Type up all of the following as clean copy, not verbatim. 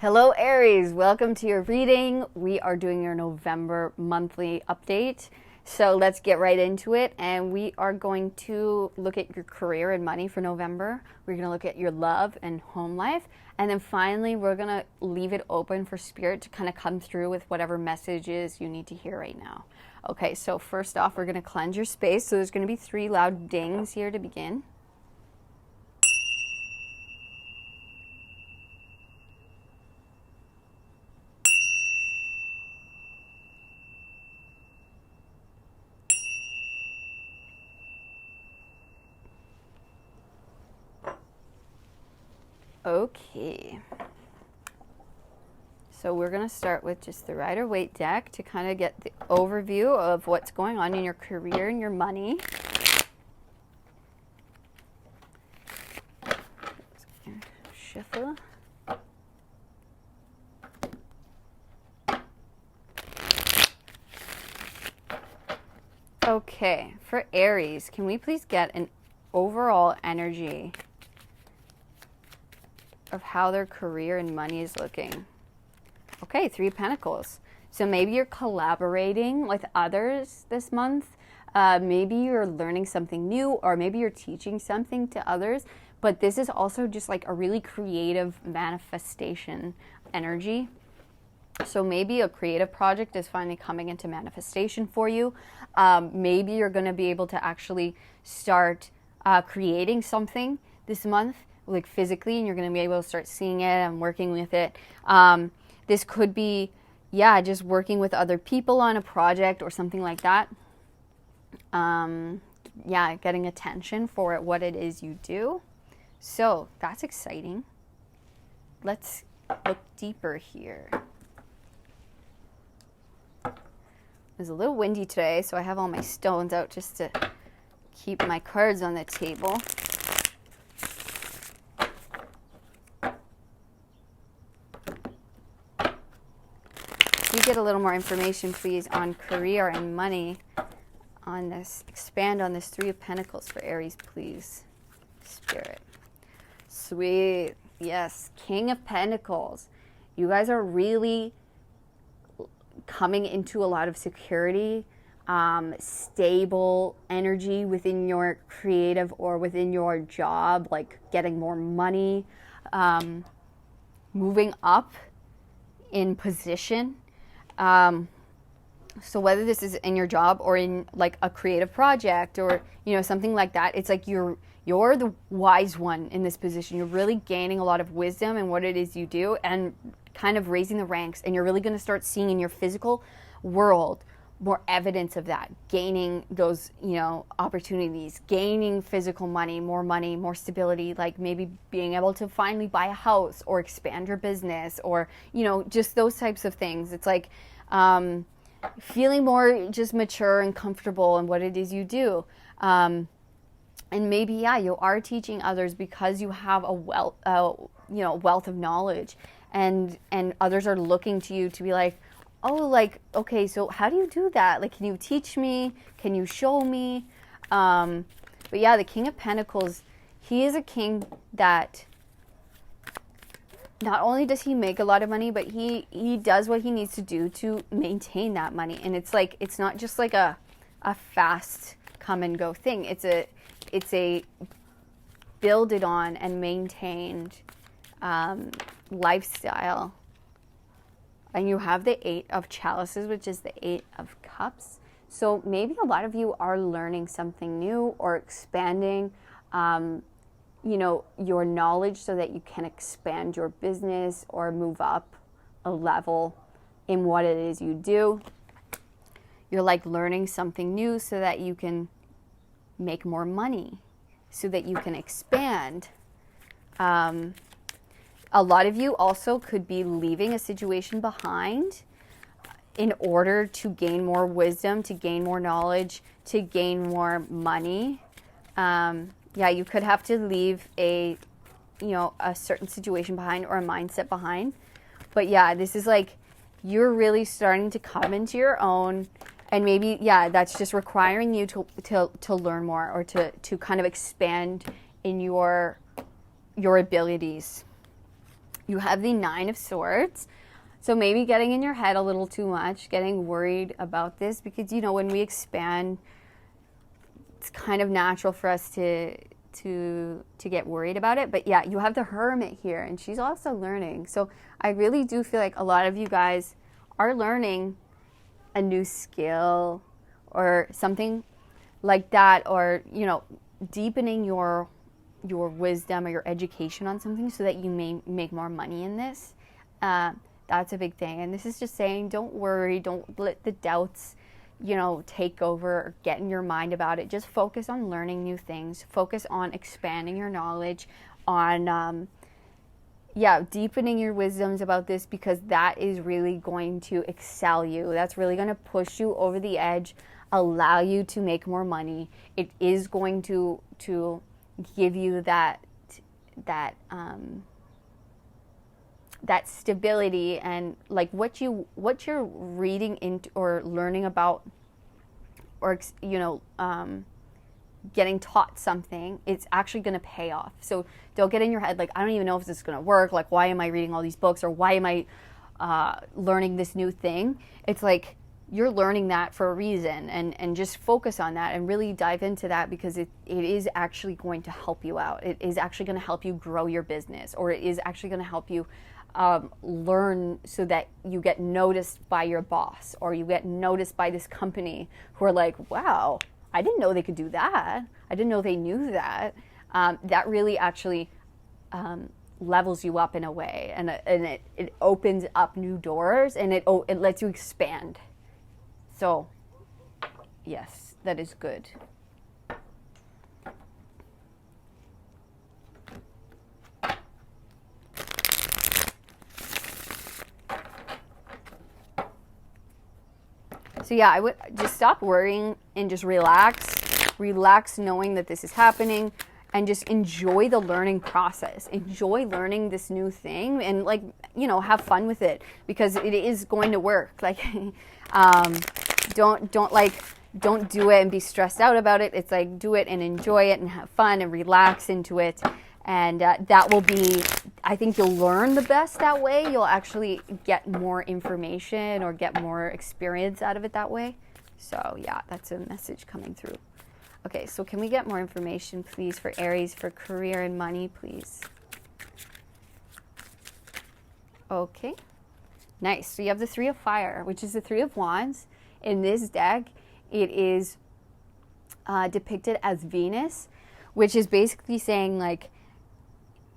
Hello Aries, welcome to your reading. We are doing your November monthly update. So let's get right into it, and we are going to look at your career and money for November. We're going to look at your love and home life, and then finally we're going to leave it open for spirit to kind of come through with whatever messages you need to hear right now. Okay, so first off, we're going to cleanse your space. So there's going to be 3 loud dings here to begin. Okay, so we're going to start with just the Rider-Waite deck to kind of get the overview of what's going on in your career and your money. Shuffle. Okay, for Aries, can we please get an overall energy of how their career and money is looking? Okay, 3 of Pentacles. So maybe you're collaborating with others this month. Maybe you're learning something new, or maybe you're teaching something to others. But this is also just like a really creative manifestation energy. So maybe a creative project is finally coming into manifestation for you. Maybe you're going to be able to actually start creating something this month, like physically, and you're going to be able to start seeing it and working with it. This could be, just working with other people on a project or something like that. Getting attention for what it is you do. So that's exciting. Let's look deeper here. It's a little windy today, so I have all my stones out just to keep my cards on the table. Can you get a little more information, please, on career and money on this? Expand on this 3 of Pentacles for Aries, please. Spirit. Sweet. Yes. King of Pentacles. You guys are really coming into a lot of security, stable energy within your creative or within your job, like getting more money, moving up in position. So whether this is in your job or in like a creative project or, something like that, it's like you're the wise one in this position. You're really gaining a lot of wisdom in what it is you do and kind of raising the ranks. And you're really going to start seeing in your physical world more evidence of that, gaining those, opportunities, gaining physical money, more stability, like maybe being able to finally buy a house or expand your business or, just those types of things. It's like feeling more just mature and comfortable in what it is you do. And maybe, you are teaching others because you have a wealth of knowledge, and others are looking to you to be like, oh, like, okay, so how do you do that? Like, can you teach me? Can you show me? But the King of Pentacles, he is a king that not only does he make a lot of money, but he does what he needs to do to maintain that money. And it's like, it's not just like a fast come and go thing. It's a build it on and maintained lifestyle. And you have the 8 of Chalices, which is the 8 of Cups. So maybe a lot of you are learning something new or expanding, your knowledge so that you can expand your business or move up a level in what it is you do. You're like learning something new so that you can make more money, so that you can expand. A lot of you also could be leaving a situation behind in order to gain more wisdom, to gain more knowledge, to gain more money. You could have to leave a certain situation behind or a mindset behind. But this is like you're really starting to come into your own, and maybe that's just requiring you to learn more or to kind of expand in your abilities. You have the Nine of Swords. So maybe getting in your head a little too much, getting worried about this, because, you know, when we expand, it's kind of natural for us to get worried about it. But yeah, you have the Hermit here, and she's also learning. So I really do feel like a lot of you guys are learning a new skill or something like that, or, you know, deepening your wisdom or your education on something so that you may make more money in this. That's a big thing. And this is just saying, don't worry, don't let the doubts, you know, take over or get in your mind about it. Just focus on learning new things. Focus on expanding your knowledge, on deepening your wisdoms about this, because that is really going to excel you. That's really going to push you over the edge, allow you to make more money. It is going to give you that stability, and like what you're reading into or learning about, or, you know, getting taught something, it's actually going to pay off. So don't get in your head like, I don't even know if this is going to work. Like, why am I reading all these books, or why am I learning this new thing? It's like, you're learning that for a reason, and just focus on that and really dive into that, because it is actually going to help you out. It is actually going to help you grow your business, or it is actually going to help you learn so that you get noticed by your boss, or you get noticed by this company who are like, wow, I didn't know they could do that. I didn't know they knew that. That really actually levels you up in a way, and it opens up new doors, and it lets you expand. So, yes, that is good. So yeah, I would just stop worrying and just relax. Relax knowing that this is happening, and just enjoy the learning process. Enjoy learning this new thing, and, like, you know, have fun with it, because it is going to work. Like, don't do it and be stressed out about it. It's like, do it and enjoy it and have fun and relax into it. And that will be, I think you'll learn the best that way. You'll actually get more information or get more experience out of it that way. So yeah, that's a message coming through. Okay, so can we get more information, please, for Aries, for career and money, please? Okay, nice. So you have the Three of Fire, which is the Three of Wands. In this deck, it is depicted as Venus, which is basically saying, like,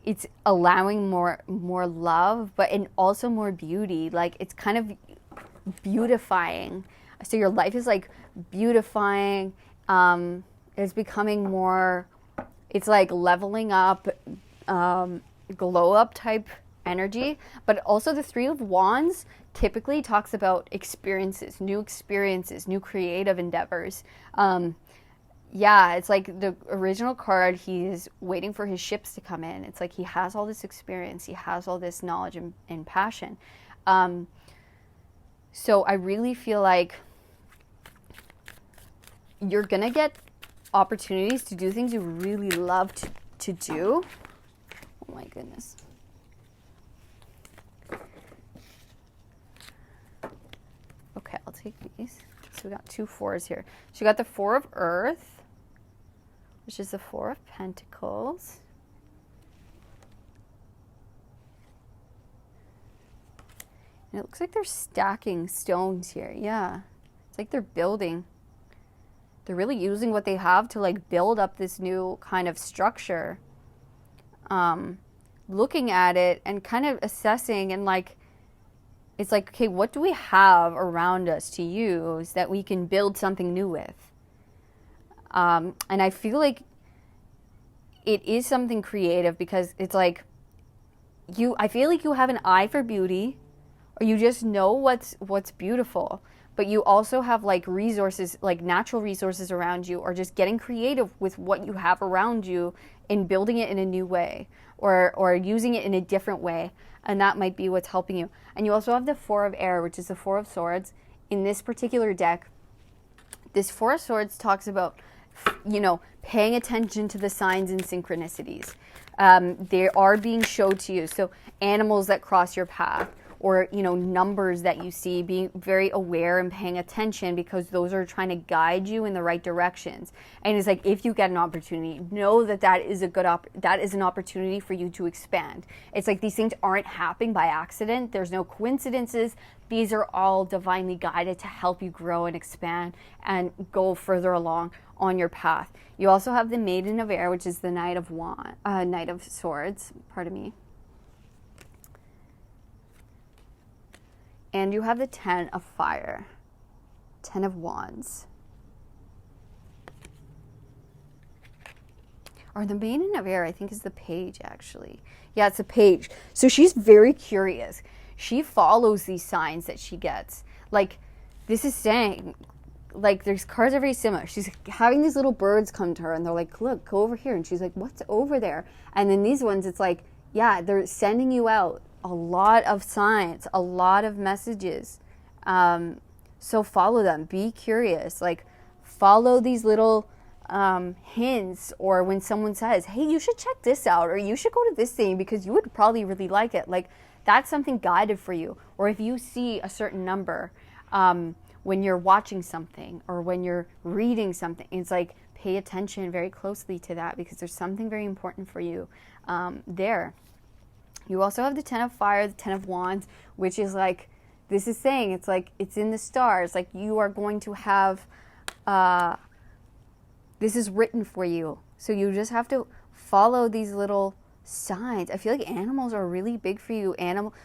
it's allowing more love, but and also more beauty. Like, it's kind of beautifying. So your life is like beautifying. It's becoming more. It's like leveling up, glow up type energy. But also the Three of Wands typically talks about experiences, new creative endeavors. Yeah, it's like the original card, he's waiting for his ships to come in. It's like he has all this experience, he has all this knowledge and passion. So I really feel like you're going to get opportunities to do things you really love to do. Oh my goodness. Okay, I'll take these. So we got 2 4s here. So you got the Four of Earth, which is the Four of Pentacles. And it looks like they're stacking stones here. Yeah. It's like they're building. They're really using what they have to, like, build up this new kind of structure. Looking at it and kind of assessing, and, like, it's like, okay, what do we have around us to use that we can build something new with? And I feel like it is something creative, because it's like I feel like you have an eye for beauty, or you just know what's beautiful, but you also have, like, resources, like natural resources around you, or just getting creative with what you have around you and building it in a new way, or using it in a different way. And that might be what's helping you. And you also have the Four of Air, which is the Four of Swords. In this particular deck, this Four of Swords talks about, you know, paying attention to the signs and synchronicities. They are being showed to you. So animals that cross your path, or numbers that you see, being very aware and paying attention, because those are trying to guide you in the right directions. And it's like, if you get an opportunity, know that is an opportunity for you to expand. It's like, these things aren't happening by accident. There's no coincidences. These are all divinely guided to help you grow and expand and go further along on your path. You also have the Maiden of Air, which is the Knight of Swords, pardon me. And you have the 10 of Fire, 10 of Wands. Or the Maiden of Air, I think, is the Page, actually. Yeah, it's a Page. So she's very curious. She follows these signs that she gets. Like, this is saying, like, these cards are very similar. She's having these little birds come to her, and they're like, look, go over here. And she's like, what's over there? And then these ones, it's like, yeah, they're sending you out a lot of signs, a lot of messages. So follow them. Be curious. Like, follow these little hints, or when someone says, hey, you should check this out, or you should go to this thing because you would probably really like it. Like, that's something guided for you. Or if you see a certain number when you're watching something or when you're reading something, it's like, pay attention very closely to that, because there's something very important for you there. You also have the 10 of Fire, the 10 of Wands, which is like, this is saying, it's like, it's in the stars. Like, you are going to have, this is written for you. So you just have to follow these little signs. I feel like animals are really big for you.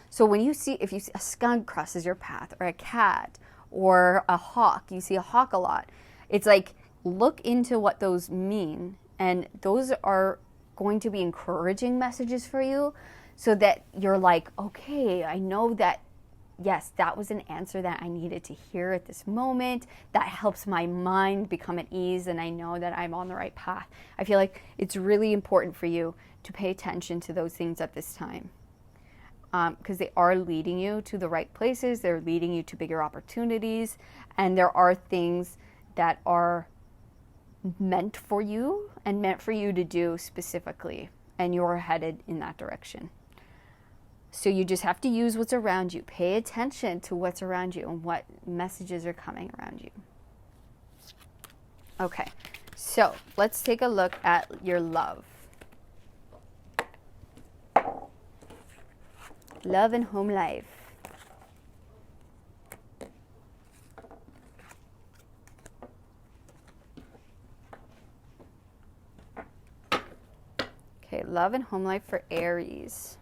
So when if you see a skunk crosses your path, or a cat, or a hawk, you see a hawk a lot. It's like, look into what those mean. And those are going to be encouraging messages for you, so that you're like, okay, I know that, yes, that was an answer that I needed to hear at this moment. That helps my mind become at ease, and I know that I'm on the right path. I feel like it's really important for you to pay attention to those things at this time, because they are leading you to the right places. They're leading you to bigger opportunities, and there are things that are meant for you and meant for you to do specifically, and you're headed in that direction. So you just have to use what's around you. Pay attention to what's around you and what messages are coming around you. Okay, so let's take a look at your love. Love and home life. Okay, love and home life for Aries.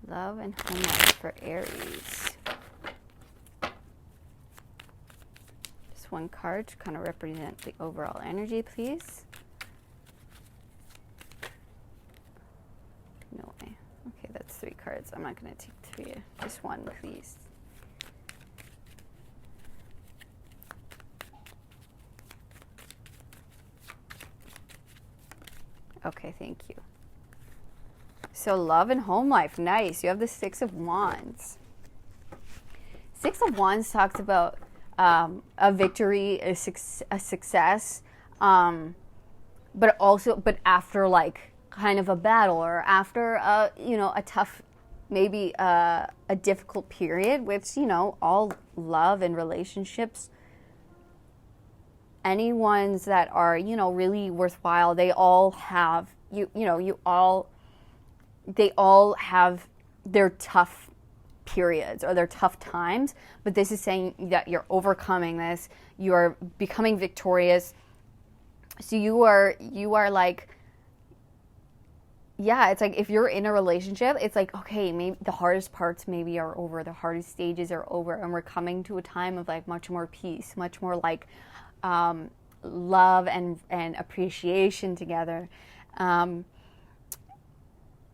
Love and home life for Aries. Just one card to kind of represent the overall energy, please. No way. Okay, that's 3 cards. I'm not going to take 3. Just one, please. Okay, thank you. So love and home life, nice. You have the 6 of Wands. 6 of Wands talks about a victory, a success, but after like kind of a battle, or after a tough, maybe a difficult period, which all love and relationships, any ones that are really worthwhile, they all have they all have their tough periods or their tough times, but this is saying that you're overcoming this, you're becoming victorious. So you are like, yeah, it's like, if you're in a relationship, it's like, okay, maybe the hardest parts maybe are over, the hardest stages are over, and we're coming to a time of like much more peace, much more like love and appreciation together.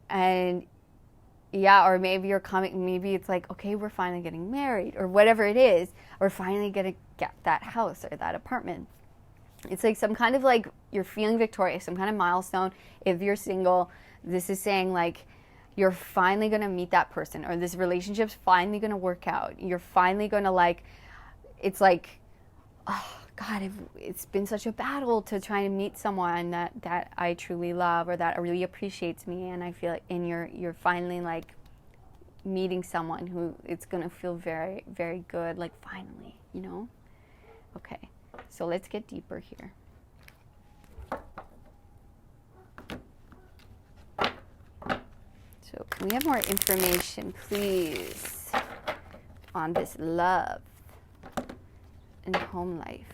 And yeah, or maybe maybe it's like, okay, we're finally getting married, or whatever it is. We're finally going to get that house or that apartment. It's like some kind of like, you're feeling victorious, some kind of milestone. If you're single, this is saying like, you're finally going to meet that person, or this relationship's finally going to work out. You're finally going to like, it's like, oh God, it's been such a battle to try to meet someone that I truly love or that really appreciates me, and I feel like you're finally like meeting someone who it's gonna feel very, very good, like finally, you know? Okay, so let's get deeper here. So can we have more information, please, on this love and home life?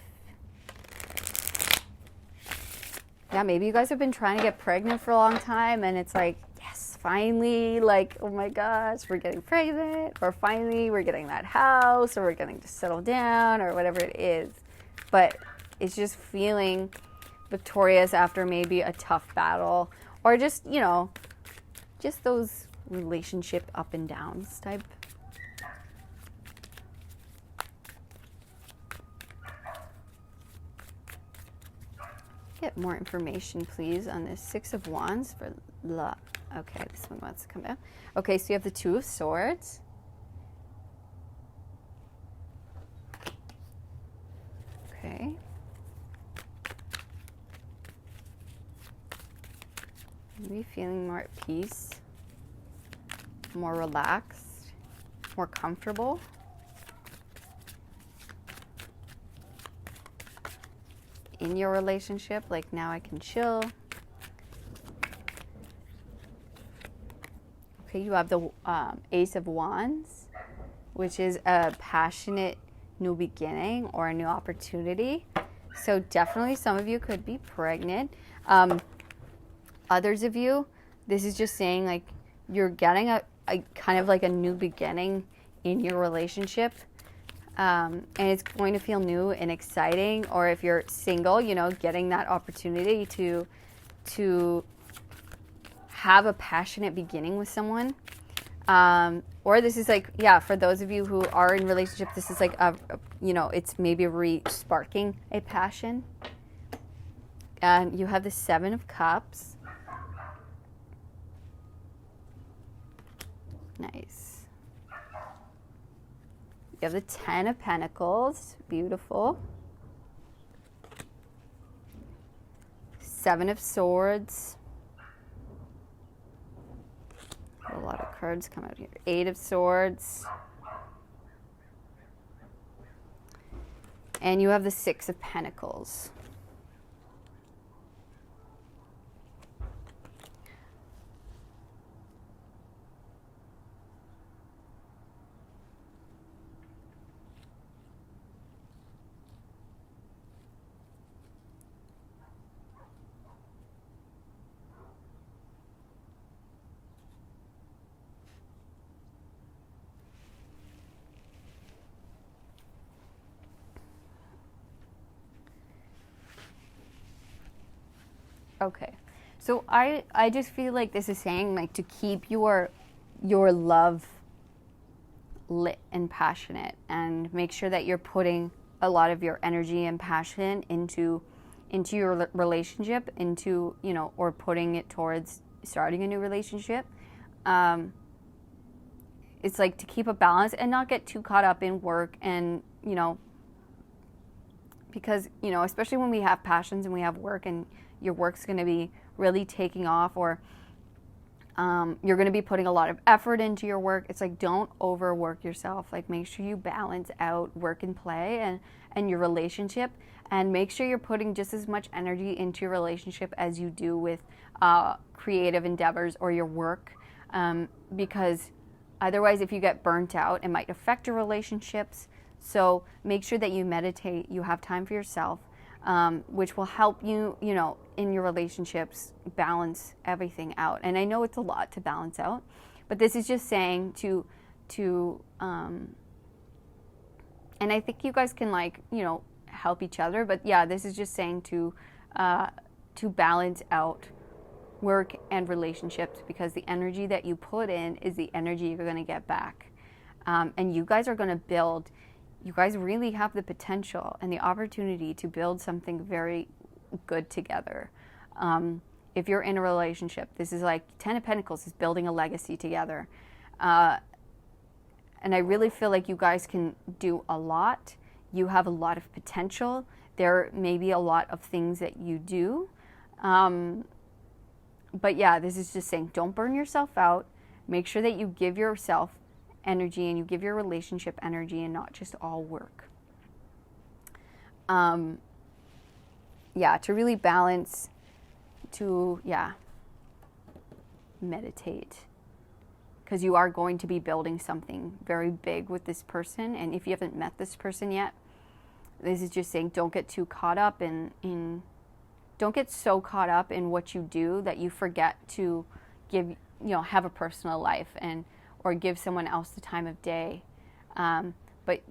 Yeah, maybe you guys have been trying to get pregnant for a long time, and it's like, yes, finally, like, oh my gosh, we're getting pregnant, or finally we're getting that house, or we're getting to settle down, or whatever it is. But it's just feeling victorious after maybe a tough battle, or just, you know, just those relationship up and downs type. Get more information, please, on this Six of Wands for love. Okay, this one wants to come out. Okay, so you have the Two of Swords. Okay. Maybe feeling more at peace, more relaxed, more comfortable. In your relationship, like now I can chill. Okay, you have the Ace of Wands, which is a passionate new beginning or a new opportunity. So definitely some of you could be pregnant. Others of you, this is just saying like you're getting a kind of like a new beginning in your relationship. And it's going to feel new and exciting. Or if you're single, you know, getting that opportunity to have a passionate beginning with someone. Or this is like, yeah, for those of you who are in relationship, this is like you know, it's maybe re-sparking a passion. And you have the Seven of Cups. Nice. You have the Ten of Pentacles, beautiful. Seven of Swords. A lot of cards come out here. Eight of Swords. And you have the Six of Pentacles. Okay, so I just feel like this is saying like to keep your love lit and passionate, and make sure that you're putting a lot of your energy and passion into your relationship, into, you know, or putting it towards starting a new relationship. It's like to keep a balance and not get too caught up in work, and, you know, because, you know, especially when we have passions and we have work and your work's going to be really taking off, or you're going to be putting a lot of effort into your work. It's like, don't overwork yourself. Like, make sure you balance out work and play and your relationship, and make sure you're putting just as much energy into your relationship as you do with creative endeavors or your work, because otherwise, if you get burnt out, it might affect your relationships. So make sure that you meditate, you have time for yourself, which will help you, you know, in your relationships, balance everything out. And I know it's a lot to balance out, but this is just saying to and I think you guys can, like, you know, help each other. But yeah, this is just saying to balance out work and relationships, because the energy that you put in is the energy you're going to get back. And you guys are going to build. You guys really have the potential and the opportunity to build something very good together. If you're in a relationship, this is like Ten of Pentacles is building a legacy together. And I really feel like you guys can do a lot you have a lot of potential. There may be a lot of things that you do. But yeah, this is just saying, don't burn yourself out. Make sure that you give yourself energy and you give your relationship energy and not just all work. Yeah, to really balance, to, yeah, meditate. Because you are going to be building something very big with this person. And if you haven't met this person yet, this is just saying, don't get too caught up don't get so caught up in what you do that you forget to give, have a personal life or give someone else the time of day. But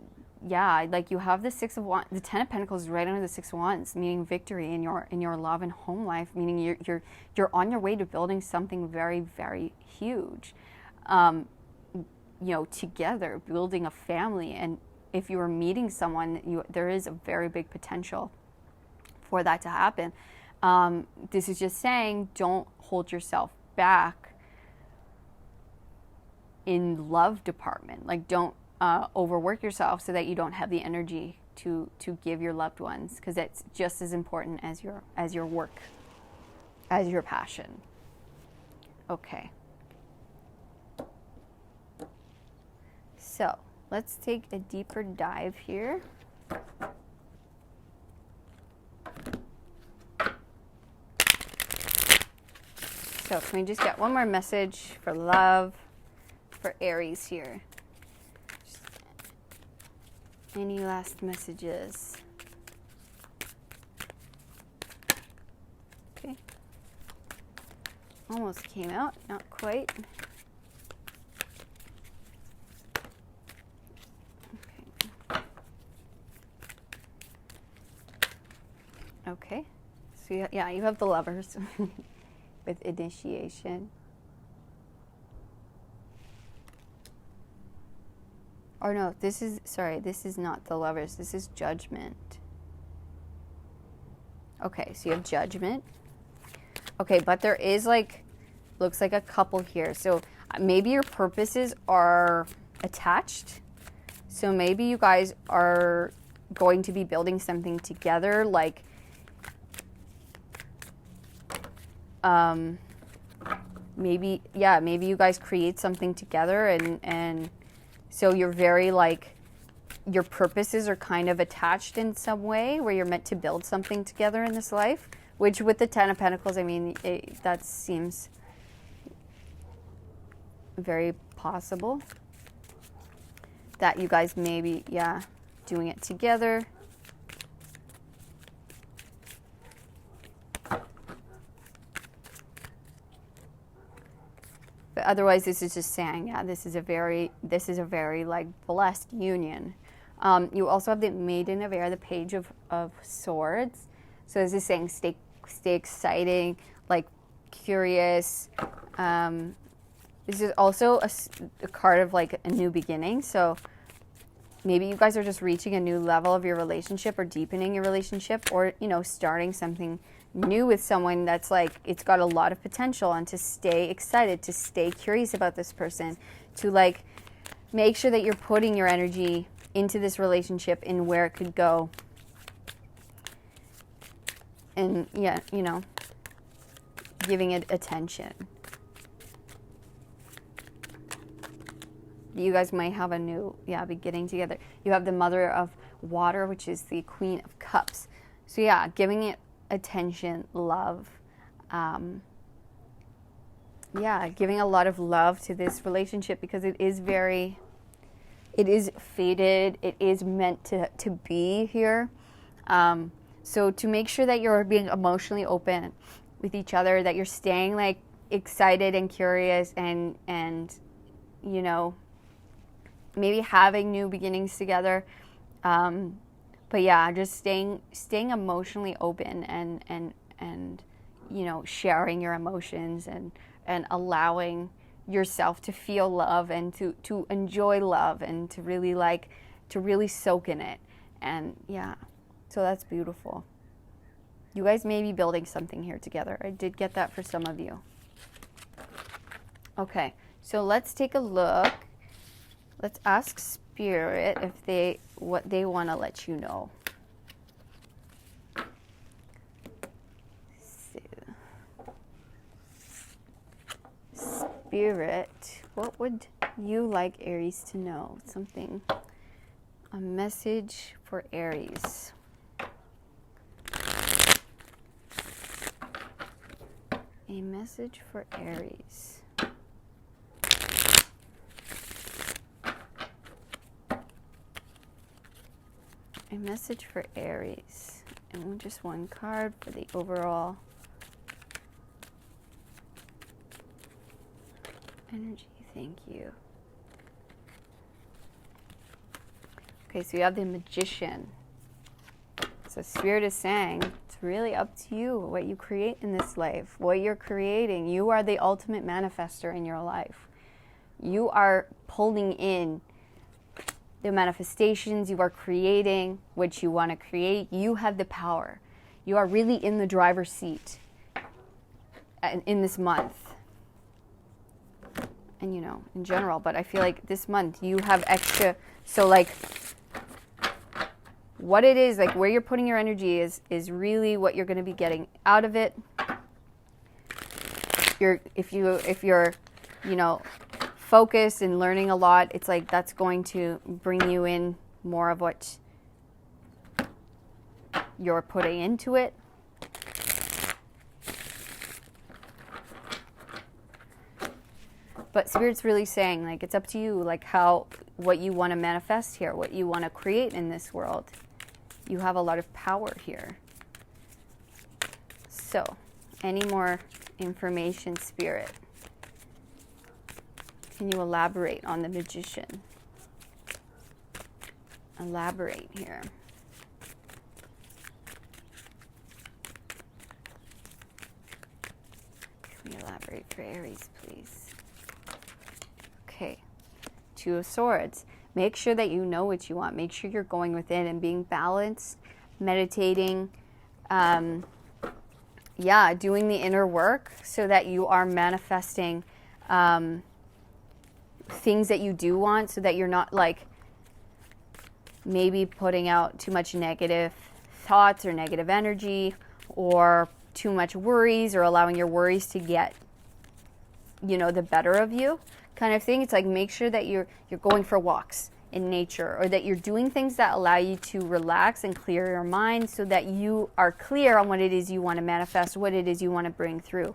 yeah, like you have the Six of Wands, the Ten of Pentacles right under the Six of Wands, meaning victory in your love and home life, meaning you're on your way to building something very, very huge. Together, building a family. And if you are meeting someone, there is a very big potential for that to happen. This is just saying, don't hold yourself back in love department. Like, don't overwork yourself so that you don't have the energy to give your loved ones, because it's just as important as your work, as your passion. Okay. So let's take a deeper dive here. So can we just get one more message for love for Aries here? Just any last messages? Okay. Almost came out, not quite. Okay, so you have the Lovers with initiation. Or no, this is not the Lovers, this is Judgment. Okay, so you have Judgment. Okay, but there is looks like a couple here. So maybe your purposes are attached. So maybe you guys are going to be building something together, maybe you guys create something together, and so you're very your purposes are kind of attached in some way, where you're meant to build something together in this life, which with the Ten of Pentacles, I mean, that seems very possible that you guys maybe, doing it together. But otherwise, this is just saying, this is a very blessed union. You also have the Maiden of Air, the Page of Swords. So this is saying, stay exciting, curious. This is also a card of a new beginning. So maybe you guys are just reaching a new level of your relationship, or deepening your relationship, or starting something new with someone that's it's got a lot of potential, and to stay excited, to stay curious about this person, to make sure that you're putting your energy into this relationship and where it could go. And giving it attention. You guys might have a new beginning together. You have the Mother of Water, which is the Queen of Cups. So giving it attention, love, giving a lot of love to this relationship, because it is fated, it is meant to be here. So to make sure that you're being emotionally open with each other, that you're staying excited and curious, and maybe having new beginnings together. But just staying emotionally open, and sharing your emotions, and allowing yourself to feel love, and to enjoy love, and to really soak in it. And so that's beautiful. You guys may be building something here together. I did get that for some of you. Okay, so let's take a look. Let's ask Spirit if what they want to let you know. So, Spirit, what would you like Aries to know? Something, a message for Aries. A message for Aries. A message for Aries. And just one card for the overall energy. Thank you. Okay, so you have the Magician. So Spirit is saying, it's really up to you what you create in this life, what you're creating. You are the ultimate manifester in your life. You are pulling in the manifestations, you are creating what you want to create. You have the power. You are really in the driver's seat in this month. And, you know, in general, but I feel like this month you have extra, so like what it is, like where you're putting your energy is really what you're going to be getting out of it. If you're, you know, focused and learning a lot, it's like that's going to bring you in more of what you're putting into it. But Spirit's really saying, like, it's up to you, like what you want to manifest here, what you want to create in this world. You have a lot of power here. So, any more information, Spirit? Can you elaborate on the Magician? Elaborate here. Can you elaborate for Aries, please? Okay. Two of Swords. Make sure that you know what you want. Make sure you're going within and being balanced, meditating, doing the inner work so that you are manifesting things that you do want, so that you're not like maybe putting out too much negative thoughts or negative energy or too much worries, or allowing your worries to get, you know, the better of you kind of thing. It's like make sure that you're going for walks in nature, or that you're doing things that allow you to relax and clear your mind so that you are clear on what it is you want to manifest, what it is you want to bring through.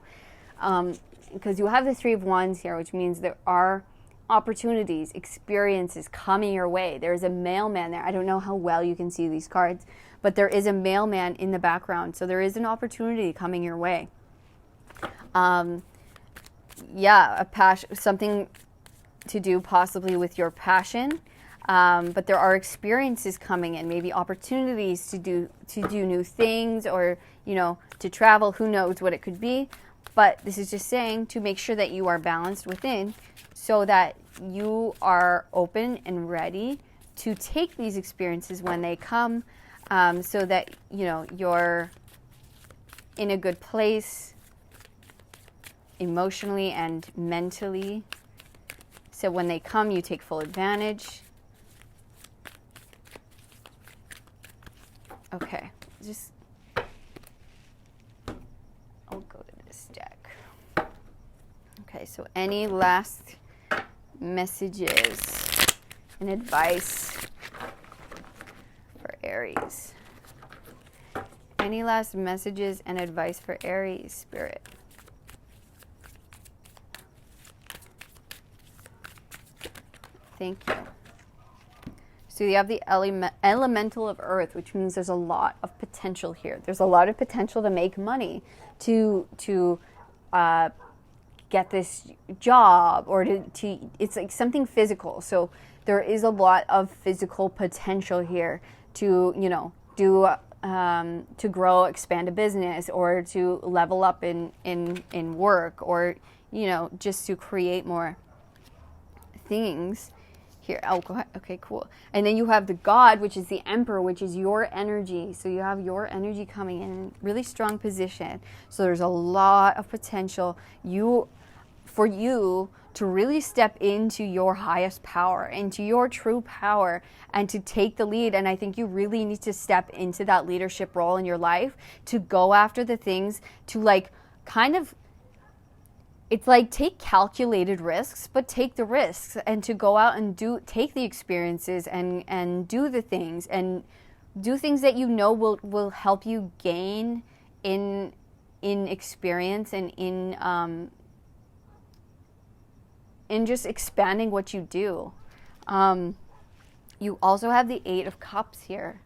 Because you have the Three of Wands here, which means there are opportunities, experiences coming your way. There's a mailman there. I don't know how well you can see these cards, but there is a mailman in the background. So there is an opportunity coming your way. A passion, something to do possibly with your passion. But there are experiences coming in, maybe opportunities to do new things, or, you know, to travel. Who knows what it could be. But this is just saying to make sure that you are balanced within, so that you are open and ready to take these experiences when they come, so that, you know, you're in a good place emotionally and mentally. So when they come, you take full advantage. Okay, I'll go to this deck. Okay, so any last messages and advice for Aries? Any last messages and advice for Aries, Spirit? Thank you. So you have the elemental of earth, which means there's a lot of potential here. There's a lot of potential to make money, to get this job, or to it's like something physical. So there is a lot of physical potential here to, you know, to grow, expand a business, or to level up in work, or, you know, just to create more things. Here, oh, go ahead. Okay, cool. And then you have the God, which is the Emperor, which is your energy. So you have your energy coming in really strong position. So there's a lot of potential. You for you to really step into your highest power, into your true power, and to take the lead. And I think you really need to step into that leadership role in your life, to go after the things, to like kind of, it's like take calculated risks, but take the risks, and to go out and take the experiences and do the things, and do things that you know will help you gain in experience, and in just expanding what you do. You also have the Eight of Cups here,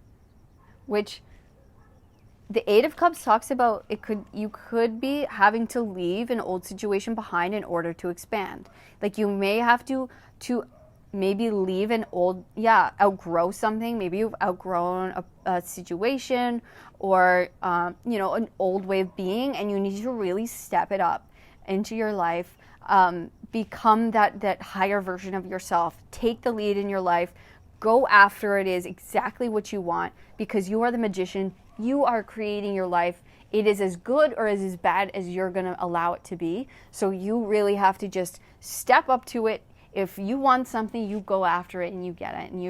which the Eight of Cups talks about you could be having to leave an old situation behind in order to expand. Like you may have to maybe leave an old, outgrow something. Maybe you've outgrown a situation, or an old way of being, and you need to really step it up into your life. Become that higher version of yourself. Take the lead in your life. Go after it is exactly what you want, because you are the magician. You are creating your life. It is as good or as bad as you're going to allow it to be. So you really have to just step up to it. If you want something, you go after it and you get it. And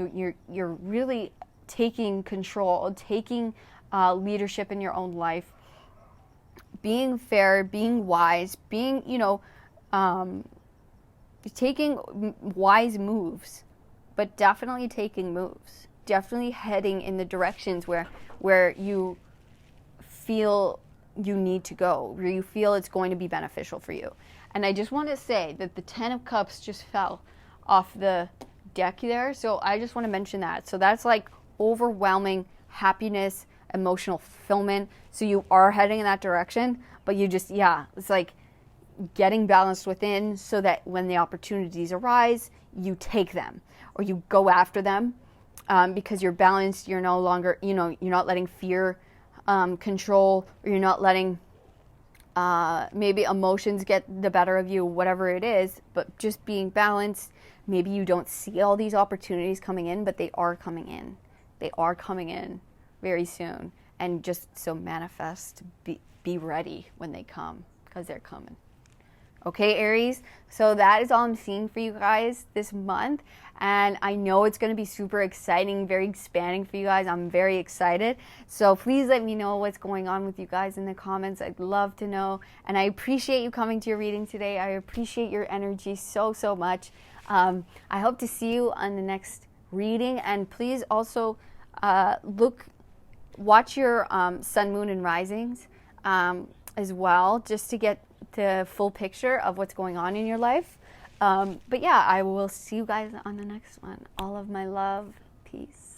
you're really taking control, taking leadership in your own life, being fair, being wise, being, taking wise moves, but definitely taking moves, definitely heading in the directions where you feel you need to go, where you feel it's going to be beneficial for you. And I just want to say that the Ten of Cups just fell off the deck there, so I just want to mention that. So that's like overwhelming happiness, emotional fulfillment. So you are heading in that direction, but you just, it's like getting balanced within, so that when the opportunities arise, you take them or you go after them, because you're balanced. You're no longer, you're not letting fear control, or you're not letting maybe emotions get the better of you, whatever it is, but just being balanced. Maybe you don't see all these opportunities coming in, but they are coming in. They are coming in very soon. And just so manifest, be ready when they come, because they're coming. Okay, Aries, so that is all I'm seeing for you guys this month, and I know it's going to be super exciting, very expanding for you guys. I'm very excited, so please let me know what's going on with you guys in the comments. I'd love to know, and I appreciate you coming to your reading today. I appreciate your energy so much. I hope to see you on the next reading, and please also watch your sun, moon, and risings as well, just to get the full picture of what's going on in your life. But I will see you guys on the next one. All of my love. Peace.